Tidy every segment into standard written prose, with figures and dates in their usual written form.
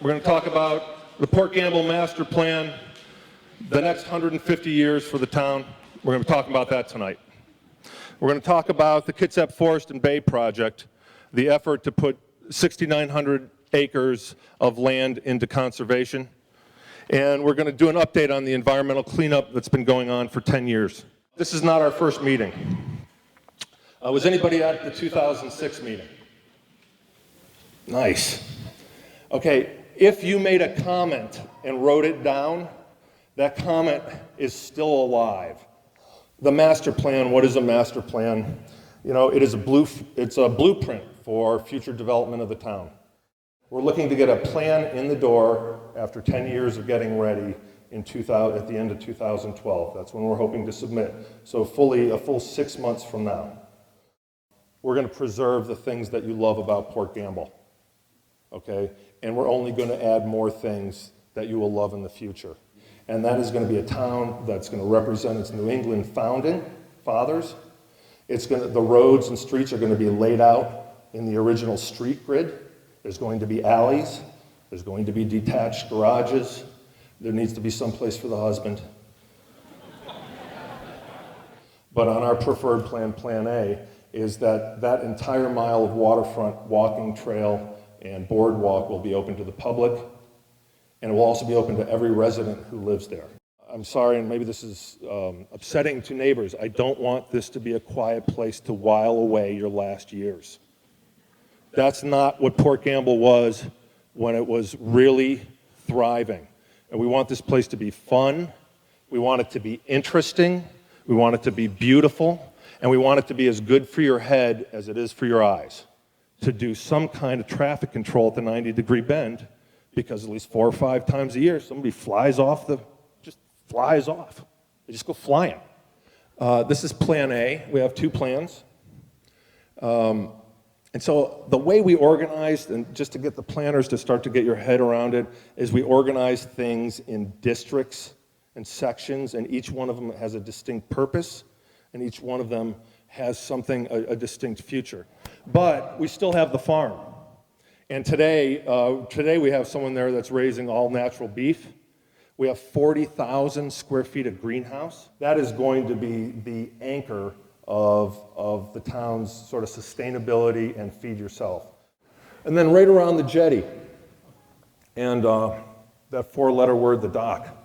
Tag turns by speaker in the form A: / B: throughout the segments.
A: We're going to talk about the Port Gamble Master Plan, the next 150 years for the town. We're going to be talking about that tonight. We're going to talk about the Kitsap Forest and Bay project, the effort to put 6,900 acres of land into conservation. And we're going to do an update on the environmental cleanup that's been going on for 10 years. This is not our first meeting. Was anybody at the 2006 meeting? Nice. Okay, if you made a comment and wrote it down, that comment is still alive. The master plan, what is a master plan? You know, it's a blueprint for future development of the town. We're looking to get a plan in the door after 10 years of getting ready at the end of 2012. That's when we're hoping to submit. So a full 6 months from now. We're going to preserve the things that you love about Port Gamble, okay? And we're only going to add more things that you will love in the future. And that is going to be a town that's going to represent its New England founding fathers. The roads and streets are going to be laid out in the original street grid. There's going to be alleys. There's going to be detached garages. There needs to be some place for the husband. But on our preferred plan, Plan A, is that entire mile of waterfront walking trail and boardwalk will be open to the public, and it will also be open to every resident who lives there. I'm sorry, and maybe this is upsetting to neighbors. I don't want this to be a quiet place to while away your last years. That's not what Port Gamble was when it was really thriving. And we want this place to be fun. We want it to be interesting. We want it to be beautiful. And we want it to be as good for your head as it is for your eyes. To do some kind of traffic control at the 90-degree bend, because at least 4 or 5 times a year, somebody flies off. They just go flying. This is Plan A. We have 2 plans. And so the way we organized, and just to get the planners to start to get your head around it, is we organize things in districts and sections, and each one of them has a distinct purpose, and each one of them has a distinct future. But we still have the farm. And today we have someone there that's raising all natural beef. We have 40,000 square feet of greenhouse. That is going to be the anchor of the town's sort of sustainability and feed yourself. And then right around the jetty, and that 4-letter word, the dock,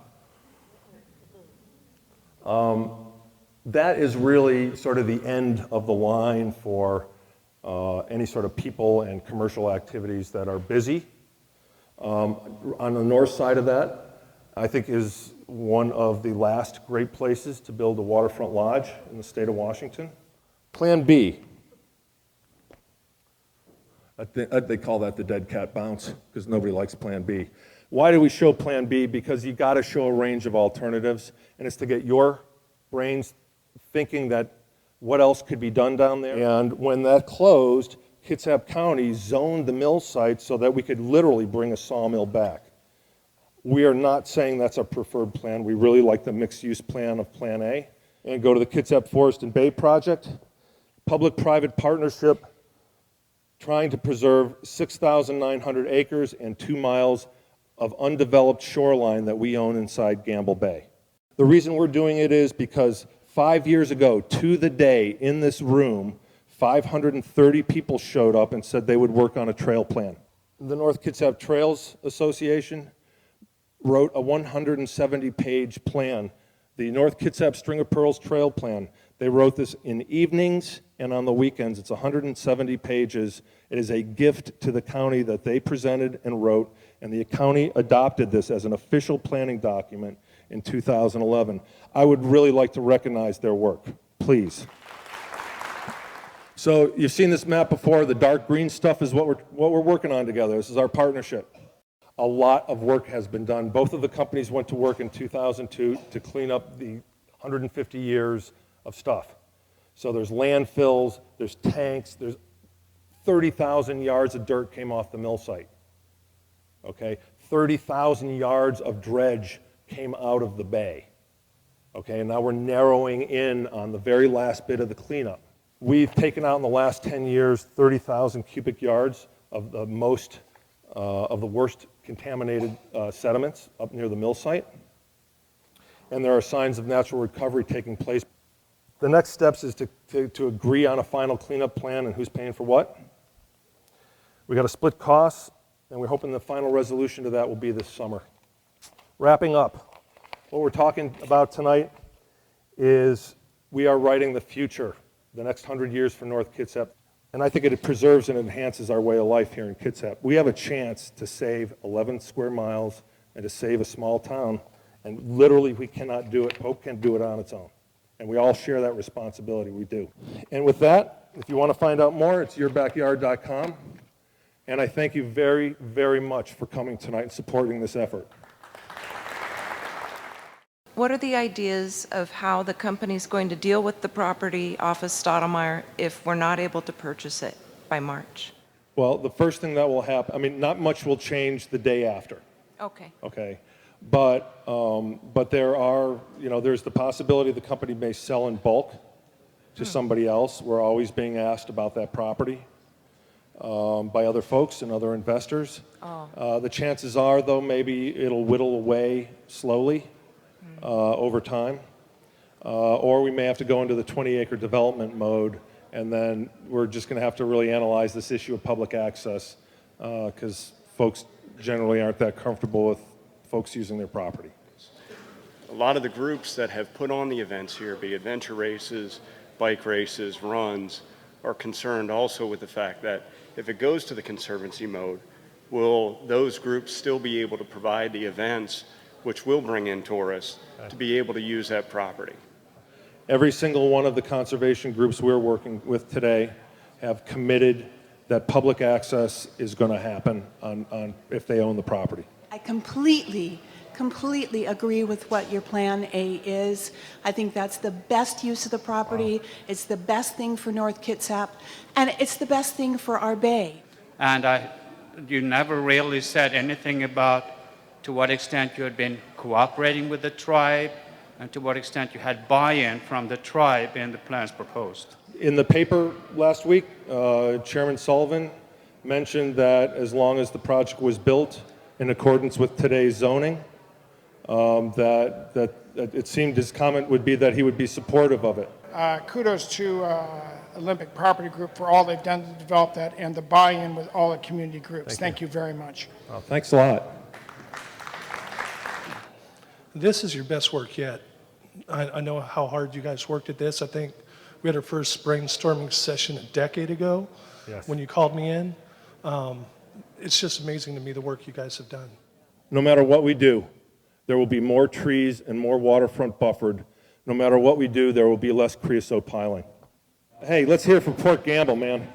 A: that is really sort of the end of the line for any sort of people and commercial activities that are busy. On the north side of that, I think is one of the last great places to build a waterfront lodge in the state of Washington. Plan B. They call that the dead cat bounce because nobody likes Plan B. Why do we show Plan B? Because you've got to show a range of alternatives, and it's to get your brains thinking that what else could be done down there. And when that closed, Kitsap County zoned the mill site so that we could literally bring a sawmill back. We are not saying that's our preferred plan. We really like the mixed-use plan of Plan A. And go to the Kitsap Forest and Bay project, public-private partnership, trying to preserve 6,900 acres and 2 miles of undeveloped shoreline that we own inside Gamble Bay. The reason we're doing it is because 5 years ago, to the day, in this room, 530 people showed up and said they would work on a trail plan. The North Kitsap Trails Association wrote a 170-page plan, the North Kitsap String of Pearls Trail Plan. They wrote this in evenings and on the weekends. It's 170 pages. It is a gift to the county that they presented and wrote, and the county adopted this as an official planning document in 2011. I would really like to recognize their work, please. So you've seen this map before. The dark green stuff is what we're working on together. This is our partnership. A lot of work has been done. Both of the companies went to work in 2002 to clean up the 150 years of stuff. So there's landfills, there's tanks, there's 30,000 yards of dirt came off the mill site. Okay, 30,000 yards of dredge came out of the bay. Okay, and now we're narrowing in on the very last bit of the cleanup. We've taken out in the last 10 years 30,000 cubic yards of the most of the worst contaminated sediments up near the mill site. And there are signs of natural recovery taking place. The next steps is to agree on a final cleanup plan and who's paying for what. We got to split costs, and we're hoping the final resolution to that will be this summer. Wrapping up, what we're talking about tonight is we are writing the future, the next 100 years for North Kitsap. And I think it preserves and enhances our way of life here in Kitsap. We have a chance to save 11 square miles and to save a small town. And literally, we cannot do it. Hope can't do it on its own. And we all share that responsibility. We do. And with that, if you want to find out more, it's yourbackyard.com. And I thank you very, very much for coming tonight and supporting this effort.
B: What are the ideas of how the company's going to deal with the property off of Stottlemyre if we're not able to purchase it by March?
A: Well, the first thing that will happen, I mean, not much will change the day after.
B: Okay.
A: Okay. But there are, there's the possibility the company may sell in bulk to somebody else. We're always being asked about that property by other folks and other investors.
B: Oh.
A: The chances are, though, maybe it'll whittle away slowly over time. Or we may have to go into the 20-acre development mode, and then we're just going to have to really analyze this issue of public access because folks generally aren't that comfortable with folks using their property.
C: A lot of the groups that have put on the events here, be it adventure races, bike races, runs, are concerned also with the fact that if it goes to the conservancy mode, will those groups still be able to provide the events which will bring in tourists to be able to use that property?
A: Every single one of the conservation groups we're working with today have committed that public access is going to happen on if they own the property.
D: I completely agree with what your Plan A is. I think that's the best use of the property. Wow. It's the best thing for North Kitsap, and it's the best thing for our bay.
E: And you never really said anything about to what extent you had been cooperating with the tribe and to what extent you had buy-in from the tribe in the plans proposed. In
A: the paper last week, Chairman Sullivan mentioned that as long as the project was built in accordance with today's zoning, that it seemed his comment would be that he would be supportive of it.
F: Kudos to Olympic Property Group for all they've done to develop that and the buy-in with all the community groups. Thank you very much.
A: Well, thanks a lot.
G: This is your best work yet. I know how hard you guys worked at this. I think we had our first brainstorming session a decade ago. Yes. When you called me in. It's just amazing to me the work you guys have done.
A: No matter what we do, there will be more trees and more waterfront buffered. No matter what we do, there will be less creosote piling. Hey, let's hear it from Port Gamble, man.